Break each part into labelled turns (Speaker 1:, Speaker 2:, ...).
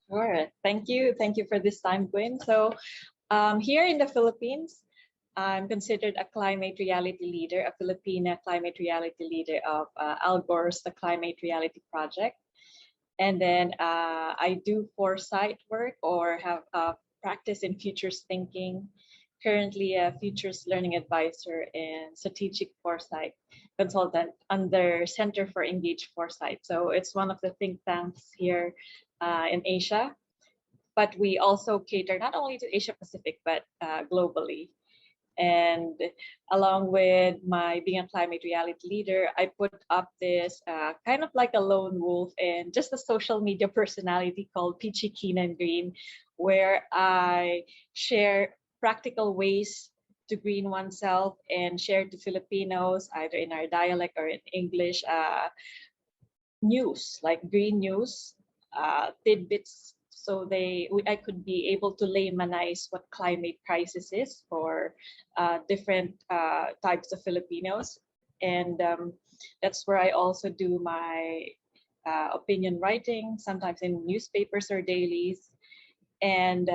Speaker 1: Sure. Thank you. Thank you for this time, Gwen. So here in the Philippines, I'm considered a climate reality leader, a Filipina climate reality leader of Al Gore's The Climate Reality Project. And then I do foresight work or have practice in futures thinking, currently a futures learning advisor and strategic foresight consultant under Center for Engaged Foresight. So it's one of the think tanks here in Asia, but we also cater not only to Asia Pacific, but globally. And along with my being a climate reality leader, I put up this kind of like a lone wolf and just a social media personality called Peachie Keen and Green, where I share practical ways to green oneself and share to Filipinos, either in our dialect or in English, news, like green news, tidbits, so I could be able to laymanize what climate crisis is for different types of Filipinos. And that's where I also do my opinion writing, sometimes in newspapers or dailies, and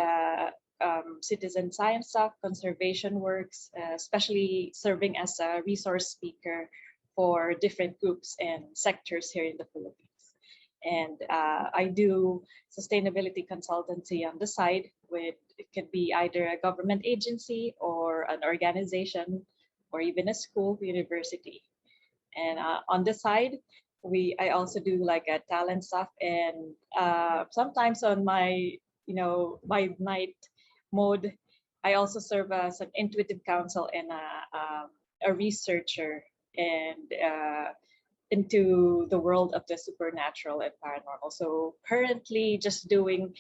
Speaker 1: citizen science stuff, conservation works, especially serving as a resource speaker for different groups and sectors here in the Philippines. And I do sustainability consultancy on the side with, it could be either a government agency or an organization or even a school, university. And on the side, I also do like a talent stuff, and sometimes on my, my night mode, I also serve as an intuitive counsel and a researcher and into the world of the supernatural and paranormal. So currently just doing,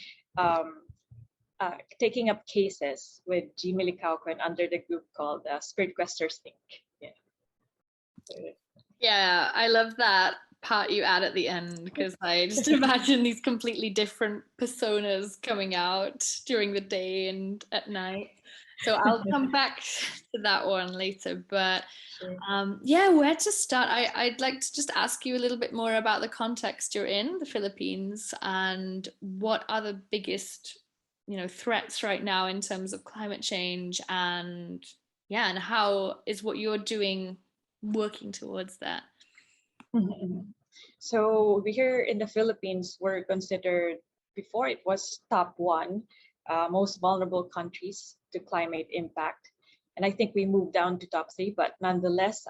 Speaker 1: taking up cases with Jimmy Licauco and under the group called Spirit Questors Inc. Yeah.
Speaker 2: Yeah, I love that part you add at the end, because I just imagine these completely different personas coming out during the day and at night. So I'll come back to that one later. But yeah, where to start? I'd like to just ask you a little bit more about the context you're in, the Philippines, and what are the biggest, threats right now in terms of climate change, and yeah, and how is what you're doing working towards that?
Speaker 1: So here in the Philippines, we're considered, before it was top one, most vulnerable countries to climate impact. And I think we moved down to top 3, but nonetheless,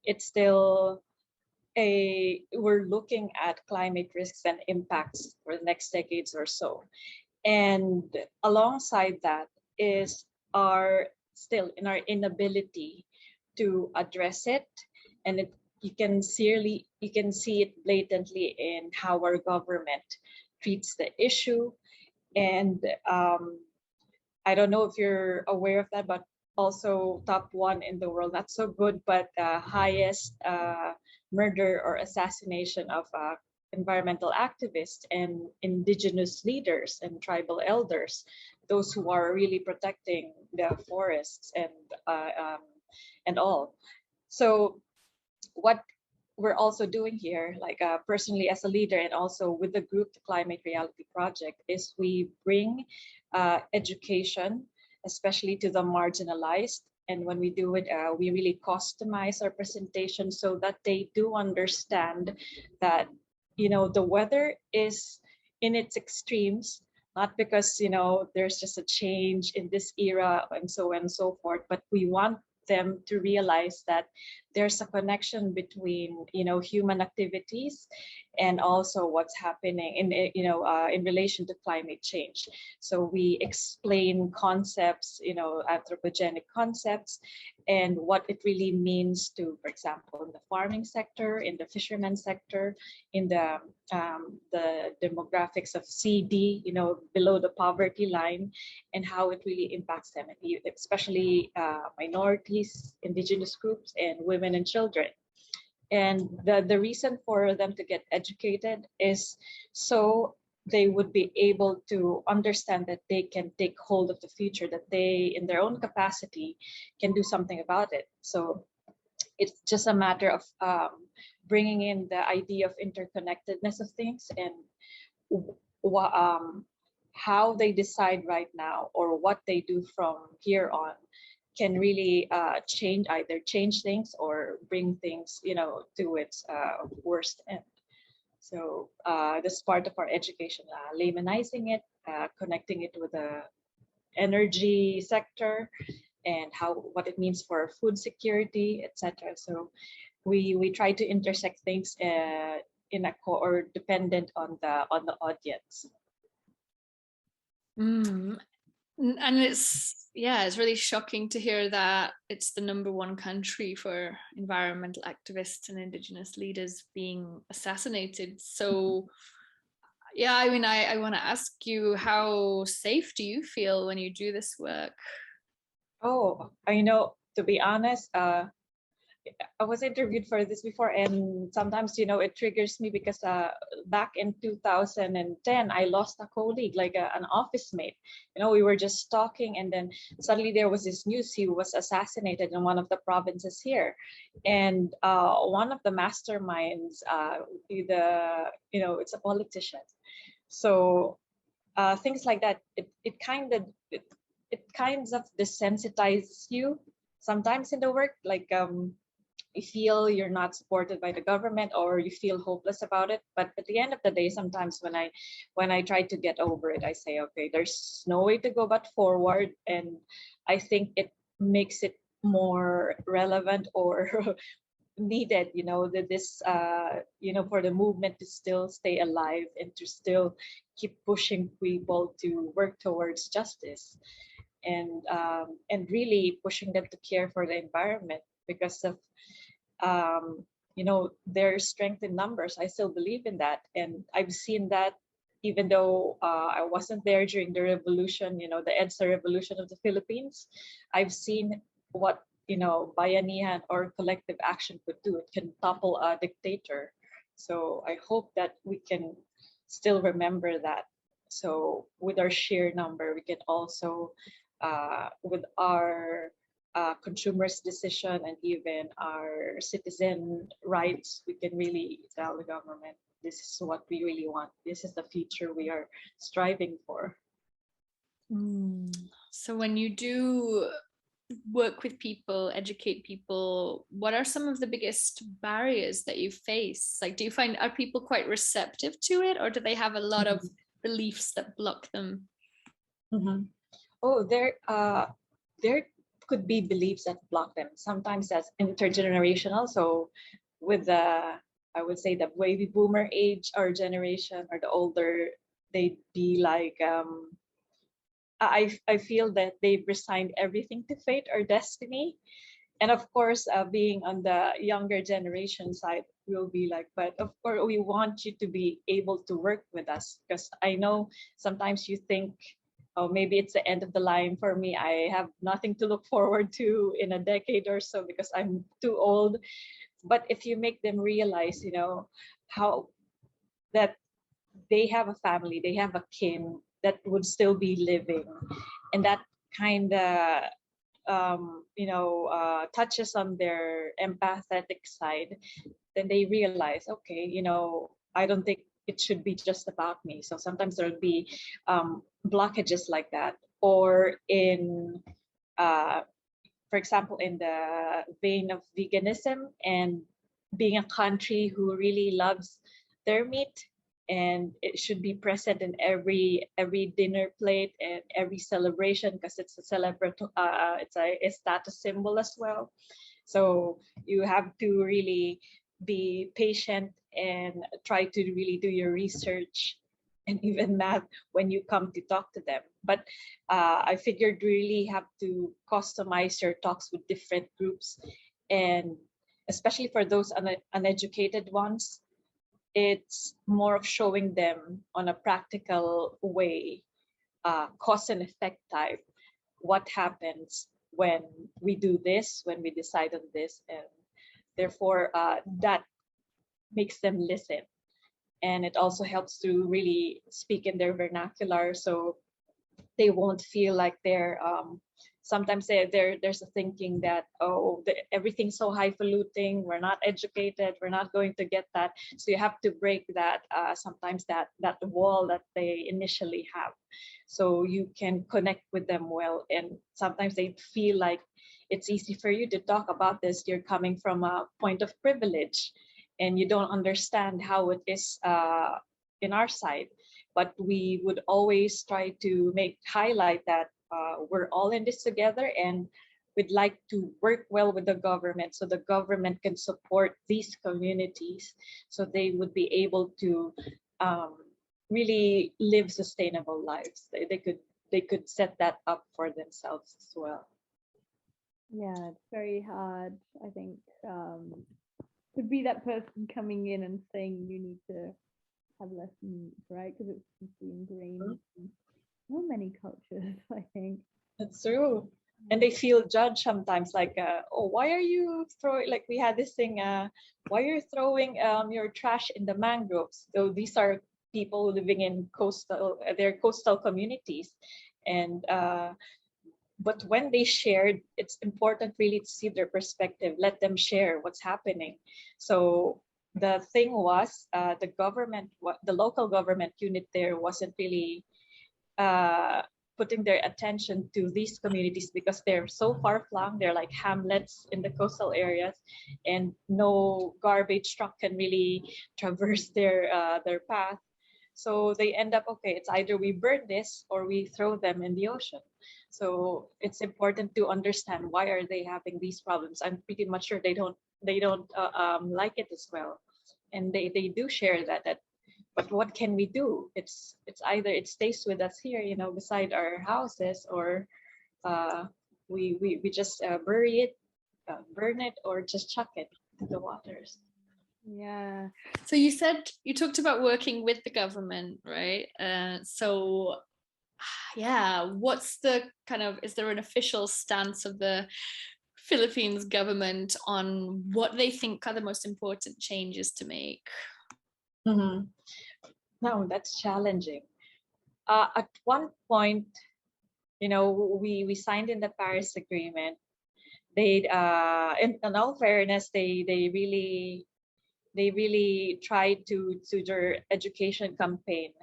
Speaker 1: it's still we're looking at climate risks and impacts for the next decades or so. And alongside that is still in our inability to address it. And you can see it blatantly in how our government treats the issue. And I don't know if you're aware of that, but also top 1 in the world, not so good, but highest murder or assassination of environmental activists and indigenous leaders and tribal elders, those who are really protecting the forests and all. So what we're also doing here, like personally as a leader and also with the group, the Climate Reality Project, is we bring education, especially to the marginalized. And when we do it, we really customize our presentation so that they do understand that, the weather is in its extremes, not because, there's just a change in this era and so on and so forth, but we want them to realize that there's a connection between human activities and also what's happening in relation to climate change. So we explain concepts, anthropogenic concepts, and what it really means to, for example, in the farming sector, in the fisherman sector, in the demographics of CD, below the poverty line, and how it really impacts them, especially minorities, indigenous groups, and women and children. And the reason for them to get educated is so they would be able to understand that they can take hold of the future, that they, in their own capacity, can do something about it. So it's just a matter of bringing in the idea of interconnectedness of things. And how they decide right now or what they do from here on can really either change things or bring things, to its worst end. So this part of our education, laymanizing it, connecting it with the energy sector and what it means for food security, etc. So we try to intersect things or dependent on the audience.
Speaker 2: And it's really shocking to hear that it's the #1 country for environmental activists and indigenous leaders being assassinated. So I mean, I want to ask you, how safe do you feel when you do this work?
Speaker 1: Oh, to be honest, I was interviewed for this before, and sometimes, it triggers me because back in 2010, I lost a colleague, like an office mate. We were just talking, and then suddenly there was this news he was assassinated in one of the provinces here, and one of the masterminds, it's a politician. So things like that, it kind of desensitizes you sometimes in the work, like you feel you're not supported by the government or you feel hopeless about it. But at the end of the day, sometimes when I try to get over it, I say, okay, there's no way to go but forward. And I think it makes it more relevant or needed, for the movement to still stay alive and to still keep pushing people to work towards justice, and really pushing them to care for the environment because of their strength in numbers. I still believe in that, and I've seen that even though I wasn't there during the revolution, the EDSA revolution of the Philippines. I've seen what bayanihan or collective action could do. It can topple a dictator. So I hope that we can still remember that. So with our sheer number, we can also, with our consumers' decision and even our citizen rights, we can really tell the government, this is what we really want. This is the future we are striving for.
Speaker 2: So when you do work with people, educate people, what are some of the biggest barriers that you face? Like, do you find, are people quite receptive to it, or do they have a lot of beliefs that block them?
Speaker 1: Oh, there could be beliefs that block them. Sometimes that's intergenerational. So with I would say the baby boomer age or generation, or the older, they'd be like, I feel that they've resigned everything to fate or destiny. And of course, being on the younger generation side, we'll be like, but of course, we want you to be able to work with us, because I know sometimes you think, oh, maybe it's the end of the line for me. I have nothing to look forward to in a decade or so because I'm too old. But if you make them realize, how that they have a family, they have a kin that would still be living, and that kind of touches on their empathetic side, then they realize, okay, I don't think it should be just about me. So sometimes there'll be blockages like that, or for example, in the vein of veganism and being a country who really loves their meat, and it should be present in every dinner plate and every celebration, because it's it's a status symbol as well. So you have to really be patient and try to really do your research and even math when you come to talk to them. But I figured really have to customize your talks with different groups, and especially for those uneducated ones, it's more of showing them on a practical way, cause and effect type, what happens when we do this, when we decide on this, and therefore that makes them listen. And it also helps to really speak in their vernacular, so they won't feel like they're sometimes there's a thinking that, oh, everything's so highfalutin, we're not educated, we're not going to get that. So you have to break that, sometimes that wall that they initially have, so you can connect with them well. And sometimes they feel like it's easy for you to talk about this. You're coming from a point of privilege and you don't understand how it is in our side. But we would always try to highlight that we're all in this together, and we'd like to work well with the government so the government can support these communities so they would be able to really live sustainable lives. They could set that up for themselves as well.
Speaker 3: Yeah, it's very hard, I think, to be that person coming in and saying you need to have less meat, right? Because it's deeply ingrained in so many cultures, I think.
Speaker 1: That's true. And they feel judged sometimes, like, oh, why are you throwing, like we had this thing, why are you throwing your trash in the mangroves? So these are people living in they're coastal communities. And but when they shared, it's important really to see their perspective, let them share what's happening. So the thing was, the local government unit there wasn't really putting their attention to these communities because they're so far flung. They're like hamlets in the coastal areas, and no garbage truck can really traverse their path. So they end up, okay, it's either we burn this or we throw them in the ocean. So it's important to understand why are they having these problems. I'm pretty much sure they don't like it as well, and they do share that. But what can we do? It's either it stays with us here, beside our houses, or we just bury it, burn it, or just chuck it to the waters.
Speaker 3: Yeah.
Speaker 2: So you talked about working with the government, right? So yeah, what's the is there an official stance of the Philippines government on what they think are the most important changes to make?
Speaker 1: Mm-hmm. No, that's challenging. At one point, we signed in the Paris Agreement. They, in all fairness, they really tried to their education campaign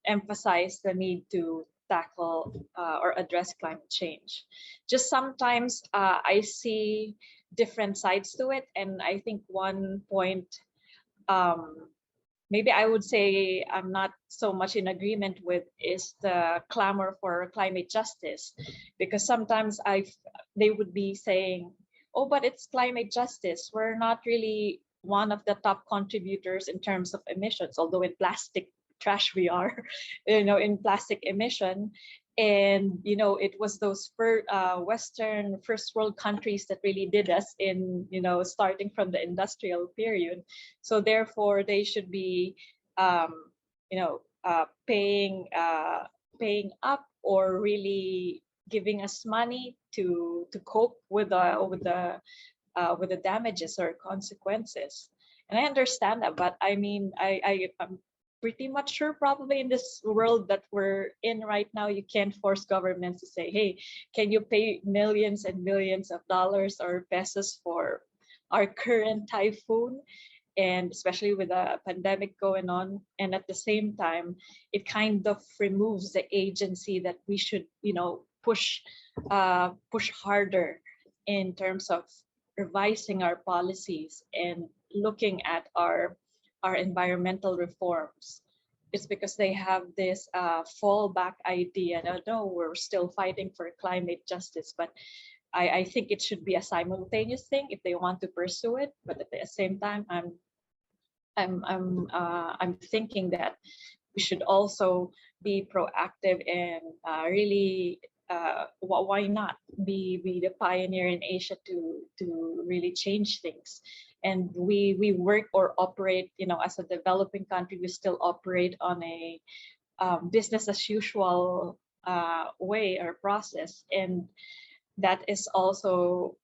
Speaker 1: emphasize the need to tackle or address climate change. Just sometimes I see different sides to it, and I think one point, maybe I would say I'm not so much in agreement with, is the clamor for climate justice, because sometimes they would be saying, oh, but it's climate justice. We're not really one of the top contributors in terms of emissions, although in plastic trash we are, in plastic emission. And, it was those Western first world countries that really did us in, starting from the industrial period. So therefore they should be, paying up, or really giving us money to cope with the damages or consequences. And I understand that, but I mean, I'm pretty much sure probably in this world that we're in right now, you can't force governments to say, hey, can you pay millions and millions of dollars or pesos for our current typhoon? And especially with a pandemic going on, and at the same time, it kind of removes the agency that we should, push harder in terms of revising our policies and looking at our environmental reforms. It's because they have this fallback idea that, no, we're still fighting for climate justice, but I think it should be a simultaneous thing if they want to pursue it. But at the same time, I'm thinking that we should also be proactive and really, why not be the pioneer in Asia to really change things. And we work or operate, as a developing country, we still operate on a business as usual way or process. And that is also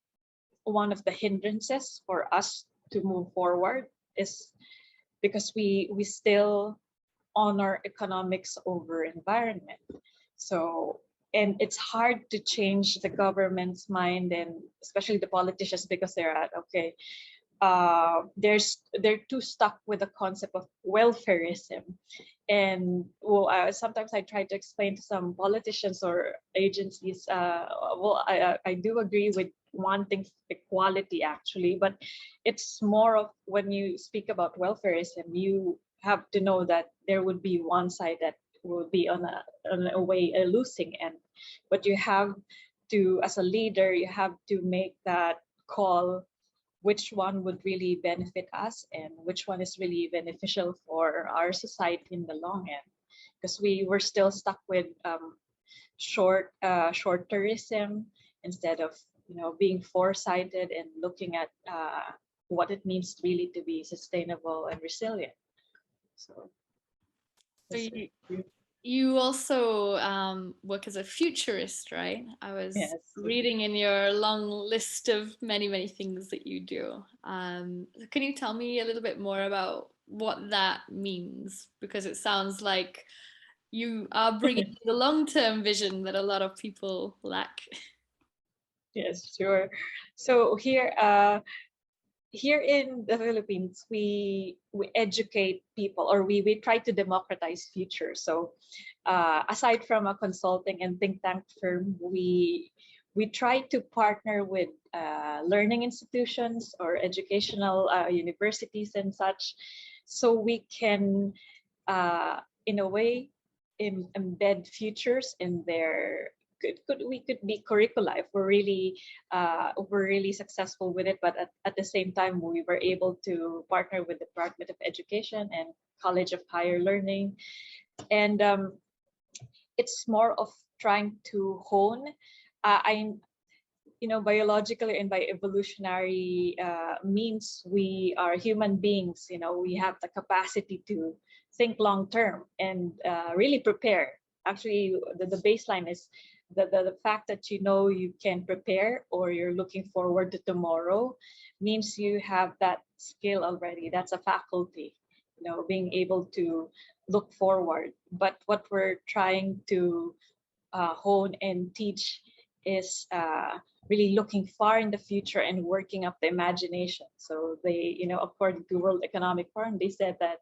Speaker 1: one of the hindrances for us to move forward, is because we still honor economics over environment. So and it's hard to change the government's mind, and especially the politicians, because they're at, okay, they're too stuck with the concept of welfareism. And well, sometimes I try to explain to some politicians or agencies, well, I do agree with wanting equality actually, but it's more of, when you speak about welfareism, you have to know that there would be one side that will be on a way a losing end, but you have to, as a leader, you have to make that call, which one would really benefit us and which one is really beneficial for our society in the long end. Because we were still stuck with short tourism, instead of being foresighted and looking at what it means really to be sustainable and resilient. So
Speaker 2: So you also work as a futurist, right? I was
Speaker 1: yes.
Speaker 2: reading in your long list of many, many things that you do. Can you tell me a little bit more about what that means? Because it sounds like you are bringing the long-term vision that a lot of people lack.
Speaker 1: Yes, sure. So here in the Philippines, we educate people, or we try to democratize future. So aside from a consulting and think tank firm, we try to partner with learning institutions or educational universities and such, so we can in a way embed futures in their we could be curricula if we're really successful with it. But at the same time, we were able to partner with the Department of Education and College of Higher Learning, and it's more of trying to hone. Biologically and by evolutionary means, we are human beings. We have the capacity to think long term and really prepare. Actually, the baseline is the fact that you can prepare, or you're looking forward to tomorrow, means you have that skill already. That's a faculty, being able to look forward. But what we're trying to hone and teach is really looking far in the future and working up the imagination. So they, according to World Economic Forum, they said that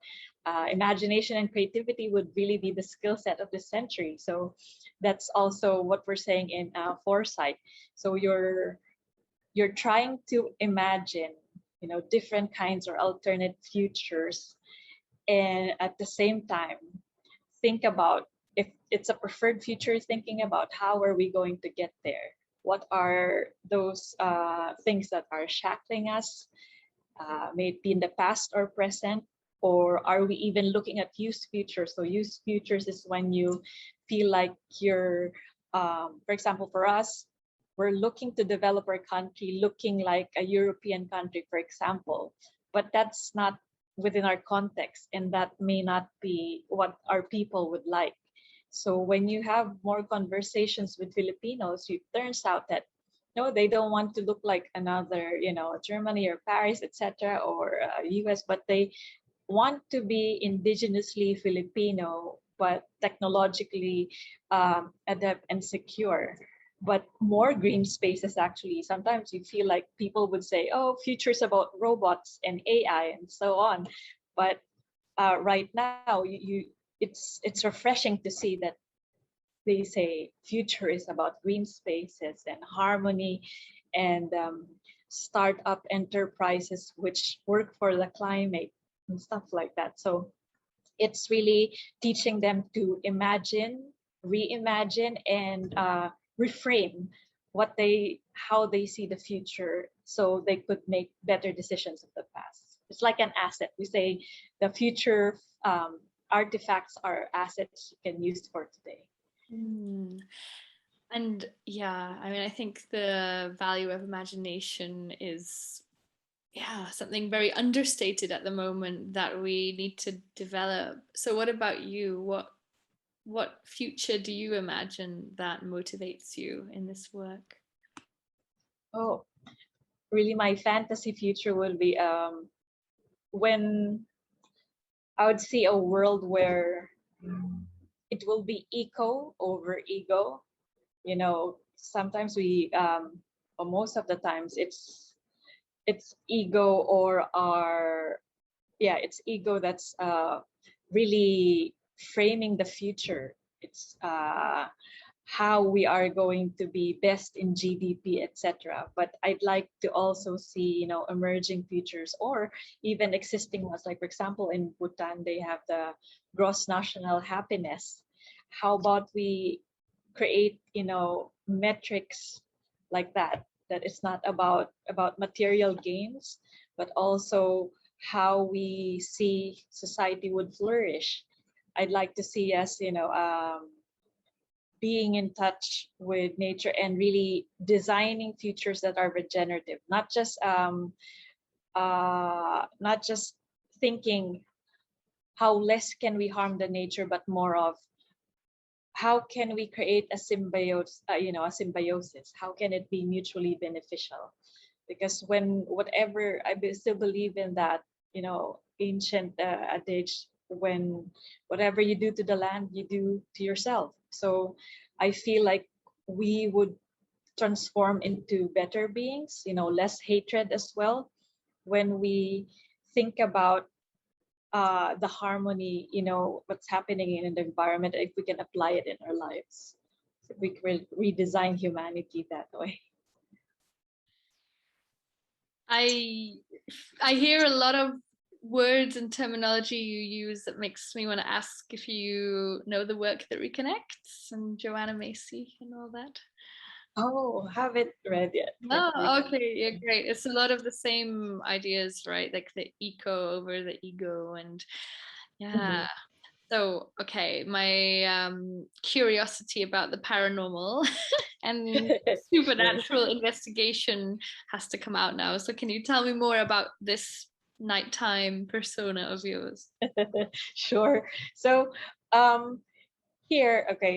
Speaker 1: imagination and creativity would really be the skill set of this century. So that's also what we're saying in foresight. So you're trying to imagine, different kinds or alternate futures, and at the same time think about, if it's a preferred future, thinking about how are we going to get there. What are those things that are shackling us, maybe in the past or present, or are we even looking at used futures? So used futures is when you feel like you're, for example, for us, we're looking to develop our country looking like a European country, for example, but that's not within our context, and that may not be what our people would like. So when you have more conversations with Filipinos, it turns out that no, they don't want to look like another, Germany or Paris, etc., or US, but they want to be indigenously Filipino, but technologically adept and secure. But more green spaces, actually. Sometimes you feel like people would say, oh, future's about robots and AI and so on. But right now, it's refreshing to see that they say future is about green spaces and harmony and startup enterprises which work for the climate and stuff like that. So it's really teaching them to imagine, reimagine, and reframe how they see the future, so they could make better decisions of the past. It's like an asset. We say the future artifacts are assets you can use for today.
Speaker 2: And yeah, I mean, I think the value of imagination is something very understated at the moment that we need to develop. So what about you? What future do you imagine that motivates you in this work?
Speaker 1: Oh, really, my fantasy future will be when I would see a world where it will be eco over ego, sometimes or most of the times it's ego or it's ego that's really framing the future. It's how we are going to be best in GDP, etc. But I'd like to also see, emerging futures or even existing ones. Like, for example, in Bhutan, they have the gross national happiness. How about we create, metrics like that it's not about material gains, but also how we see society would flourish. I'd like to see us, being in touch with nature and really designing futures that are regenerative, not just thinking how less can we harm the nature, but more of how can we create a symbiosis, how can it be mutually beneficial? Because whatever, still believe in that, ancient adage, when whatever you do to the land, you do to yourself. So I feel like we would transform into better beings, less hatred as well, when we think about the harmony, what's happening in the environment, if we can apply it in our lives. So we can redesign humanity that way.
Speaker 2: I hear a lot of words and terminology you use that makes me want to ask if you know the work that reconnects and Joanna Macy and all that.
Speaker 1: Oh, haven't read yet.
Speaker 2: Oh, okay, yeah, great. It's a lot of the same ideas, right? Like the eco over the ego, and yeah. So, okay, my curiosity about the paranormal and supernatural investigation has to come out now. So can you tell me more about this nighttime persona of yours?
Speaker 1: Sure. So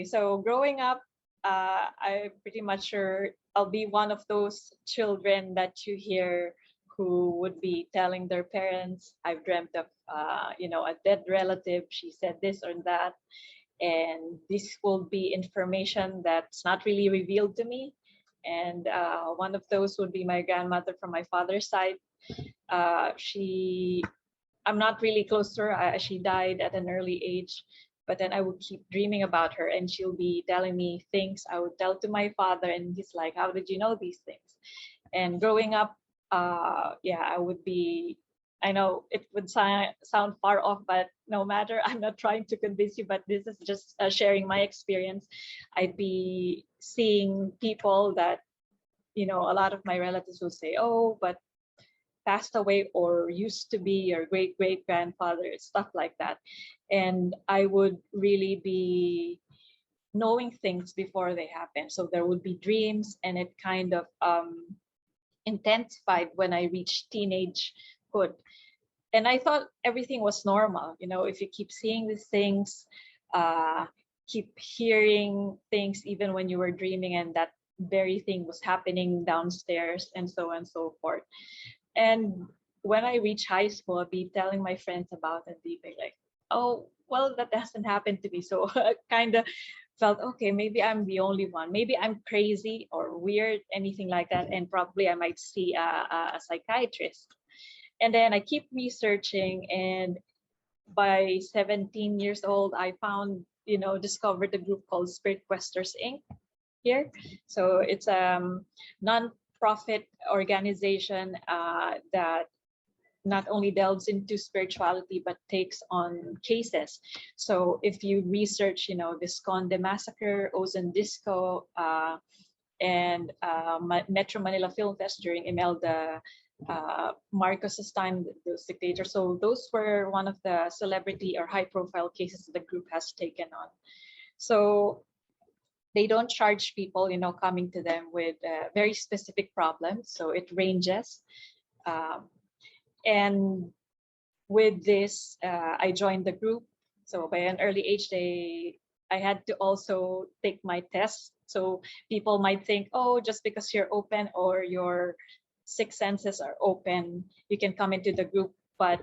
Speaker 1: so growing up, I'm pretty much sure I'll be one of those children that you hear who would be telling their parents, I've dreamt of, a dead relative. She said this or that. And this will be information that's not really revealed to me. And one of those would be my grandmother from my father's side. I'm not really close to her. She died at an early age, but then I would keep dreaming about her, and she'll be telling me things I would tell to my father, and he's like, "How did you know these things?" And growing up, I would be. I know it would sound far off, but no matter, I'm not trying to convince you, but this is just sharing my experience. I'd be seeing people that, a lot of my relatives will say, "Oh, but passed away or used to be your great grandfather," stuff like that. And I would really be knowing things before they happen. So there would be dreams, and it kind of intensified when I reached teenagehood. And I thought everything was normal. If you keep seeing these things, keep hearing things, even when you were dreaming and that very thing was happening downstairs, and so on and so forth. And when I reach high school, I'll be telling my friends about it, and be like, "Oh, well, that hasn't happened to me." So I kind of felt, okay, maybe I'm the only one. Maybe I'm crazy or weird, anything like that. And probably I might see a psychiatrist. And then I keep researching. And by 17 years old, I discovered a group called Spirit Questors, Inc. here. So it's a non-profit organization that not only delves into spirituality but takes on cases. So if you research, this Conde massacre, Ozone Disco, and Metro Manila Film Fest during Imelda Marcos's time, those dictators. So those were one of the celebrity or high-profile cases the group has taken on. So they don't charge people, coming to them with very specific problems. So it ranges. And with this, I joined the group. So by an early age, I had to also take my tests. So people might think, oh, just because you're open or your six senses are open, you can come into the group. But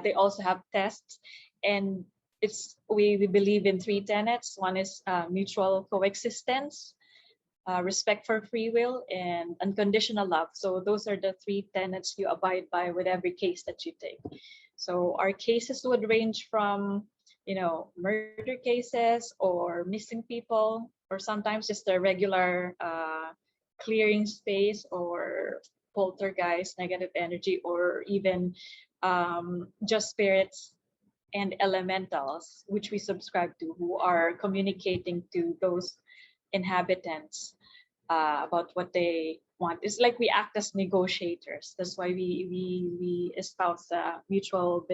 Speaker 1: they also have tests. And we believe in three tenets. One is mutual coexistence. respect for free will, and unconditional love. So those are the three tenets you abide by with every case that you take. So our cases would range from, murder cases or missing people, or sometimes just a regular clearing space or poltergeist, negative energy, or even just spirits and elementals, which we subscribe to, who are communicating to those inhabitants about what they want. It's like we act as negotiators. That's why we espouse a mutual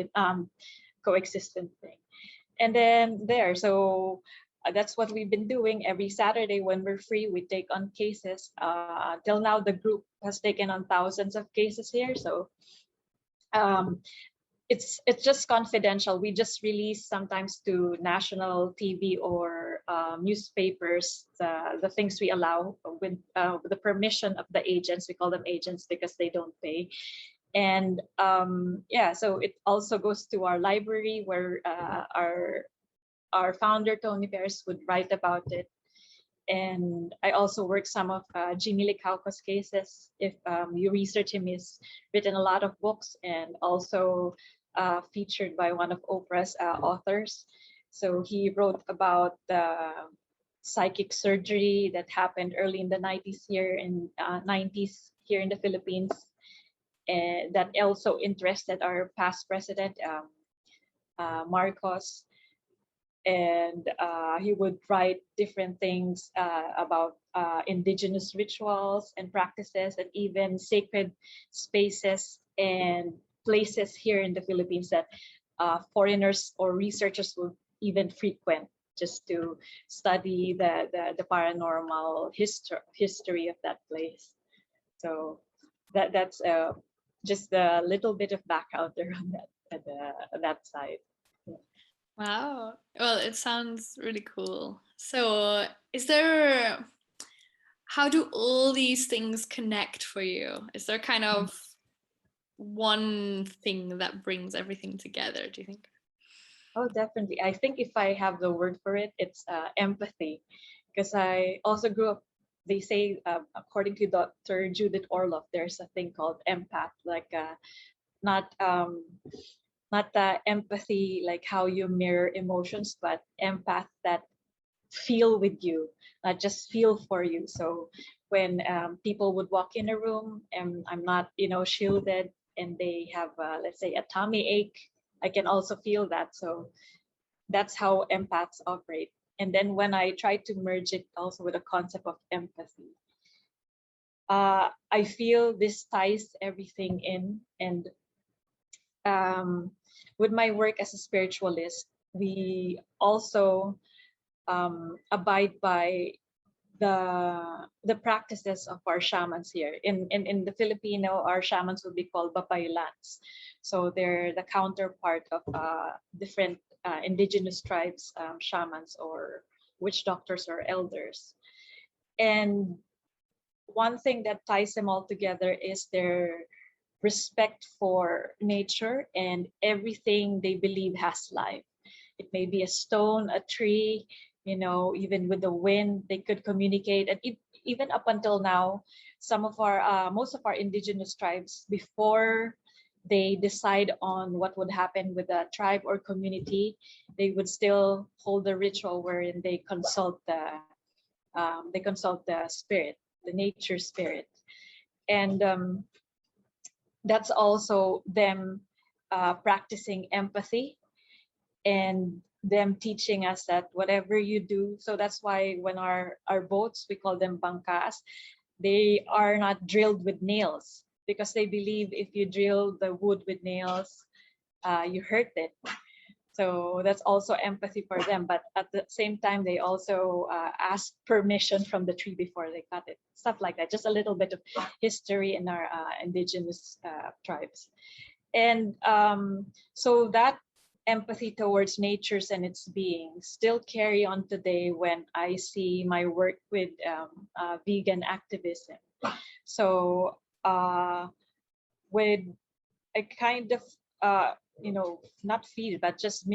Speaker 1: coexistent thing. And then so that's what we've been doing every Saturday when we're free. We take on cases. Till now, the group has taken on thousands of cases here. So it's just confidential. We just release sometimes to national TV or newspapers the things we allow with the permission of the agents. We call them agents because they don't pay. And so it also goes to our library where our founder Tony Perez would write about it. And I also work some of Jimmy Licauco's cases. If you research him, he's written a lot of books and also featured by one of Oprah's authors. So he wrote about the psychic surgery that happened early in the 90s here in the Philippines, and that also interested our past president Marcos. And he would write different things about indigenous rituals and practices, and even sacred spaces and places here in the Philippines that foreigners or researchers will even frequent just to study the paranormal history of that place. So that's just a little bit of background there on that side. Yeah.
Speaker 2: Wow. Well, it sounds really cool. So how do all these things connect for you? Is there kind of one thing that brings everything together, do you think?
Speaker 1: Oh, definitely. I think if I have the word for it, it's empathy. Because I also grew up, they say, according to Dr. Judith Orloff, there's a thing called empath, like not the empathy like how you mirror emotions, but empath that feel with you, not just feel for you. So when people would walk in a room and I'm not, shielded, and they have, let's say, a tummy ache, I can also feel that. So that's how empaths operate. And then when I try to merge it also with the concept of empathy, I feel this ties everything in. And with my work as a spiritualist, we also abide by the practices of our shamans here. In the Filipino, our shamans would be called babaylans. So they're the counterpart of different indigenous tribes, shamans or witch doctors or elders. And one thing that ties them all together is their respect for nature and everything they believe has life. It may be a stone, a tree, even with the wind, they could communicate. And even up until now, most of our indigenous tribes, before they decide on what would happen with a tribe or community, they would still hold a ritual wherein they consult the spirit, the nature spirit. And that's also them practicing empathy and them teaching us that whatever you do, so that's why when our boats, we call them bangkas, they are not drilled with nails, because they believe if you drill the wood with nails, you hurt it. So that's also empathy for them. But at the same time, they also ask permission from the tree before they cut it. Stuff like that. Just a little bit of history in our indigenous tribes. And so that empathy towards natures and its beings still carry on today when I see my work with vegan activism. So with a kind of not feed, but just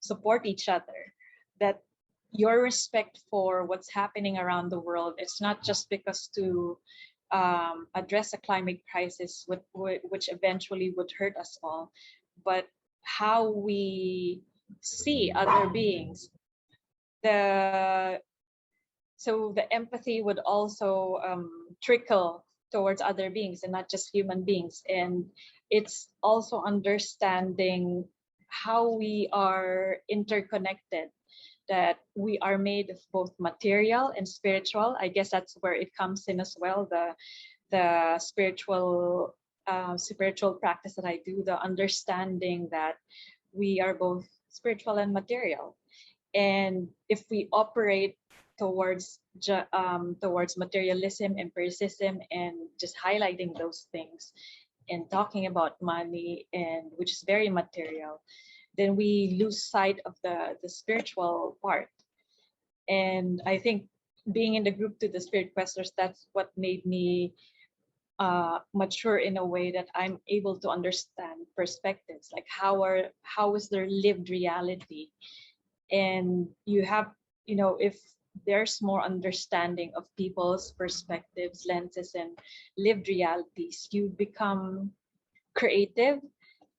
Speaker 1: support each other, that your respect for what's happening around the world. It's not just because to address a climate crisis, which eventually would hurt us all, but how we see other beings. The So the empathy would also trickle towards other beings and not just human beings. And it's also understanding how we are interconnected, that we are made of both material and spiritual. I guess that's where it comes in as well, the spiritual practice that I do, the understanding that we are both spiritual and material. And if we operate towards materialism, empiricism, and just highlighting those things and talking about money, and which is very material, then we lose sight of the spiritual part. And I think being in the group to the Spirit Questors, that's what made me mature in a way that I'm able to understand perspectives, like how is their lived reality. And you have, if there's more understanding of people's perspectives, lenses, and lived realities, you become creative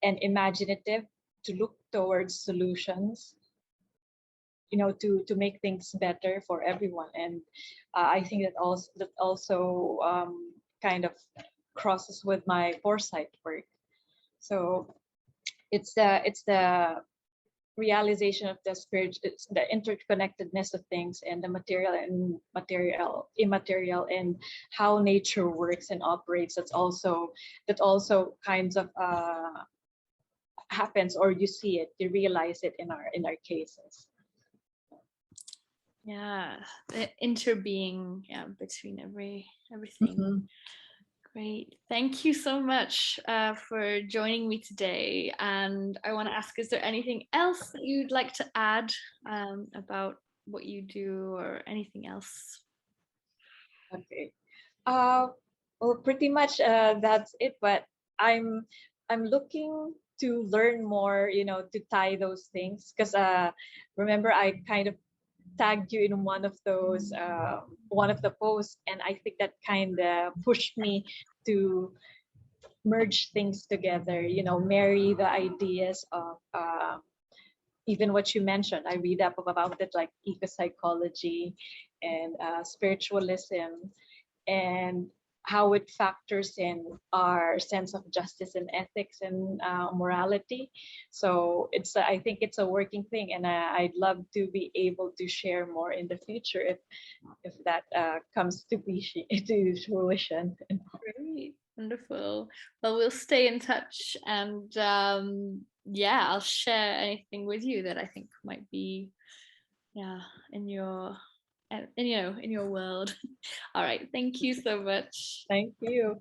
Speaker 1: and imaginative to look towards solutions, to make things better for everyone. And I think that also kind of crosses with my foresight work. So it's the realization of the spirit, it's the interconnectedness of things, and the material and immaterial, and how nature works and operates. That also kinds of happens, or you see it, you realize it in our cases.
Speaker 2: Yeah, the interbeing, between everything.
Speaker 1: Mm-hmm.
Speaker 2: Great. Thank you so much for joining me today. And I want to ask, is there anything else that you'd like to add about what you do, or anything else?
Speaker 1: Okay. Well, pretty much that's it. But I'm looking to learn more, to tie those things, because remember, I kind of tagged you in one of the posts, and I think that kind of pushed me to merge things together, marry the ideas of even what you mentioned. I read up about it, like eco-psychology and spiritualism, and how it factors in our sense of justice and ethics and morality. So I think it's a working thing, and I'd love to be able to share more in the future if that comes to fruition.
Speaker 2: Great, wonderful. Well, we'll stay in touch, and I'll share anything with you that I think might be in your world. All right, thank you so much.
Speaker 1: Thank you.